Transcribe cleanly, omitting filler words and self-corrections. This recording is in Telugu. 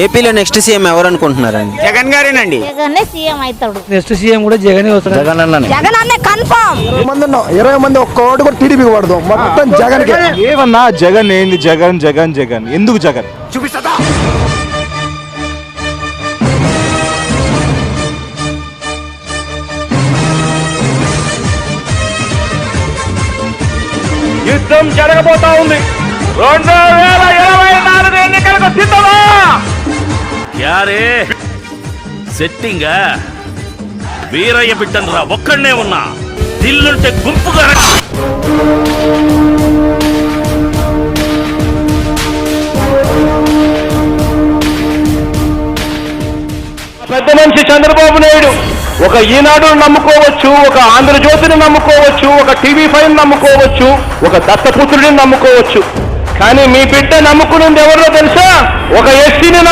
ఏపీలో నెక్స్ట్ సీఎం ఎవరు అనుకుంటున్నారండి? జగన్ గారేనండి. జగన్ సీఎం అవుతాడు. నెక్స్ట్ సీఎం కూడా జగన్ వస్తాడు. జగన్ అన్నే కన్ఫర్మ్. 20 మంది ఒక్క ఓటు కూడా టీడీపీ పడదు, మొత్తం జగన్. ఏమన్నా జగన్ ఏంది? జగన్ జగన్ జగన్ ఎందుకు జగన్? చూపిస్తా. యుద్ధం జరగబోతా ఉంది. 2024 ఎన్నికలకు సిద్ధమా? యారే సెట్టింగా వీరయ్య బిడ్డనరా, ఒక్కడనే ఉన్నా. దిల్లుంటే గుంపుగా పెద్ద మనిషి చంద్రబాబు నాయుడు ఒక ఈనాడు నమ్ముకోవచ్చు, ఒక ఆంధ్రజ్యోతిని నమ్ముకోవచ్చు, ఒక TV5 నమ్ముకోవచ్చు, ఒక దత్తపుత్రుడిని నమ్ముకోవచ్చు. కానీ మీ బిడ్డ నమ్ముకున్నది ఎవరో తెలుసా? ఒక ఎస్సీని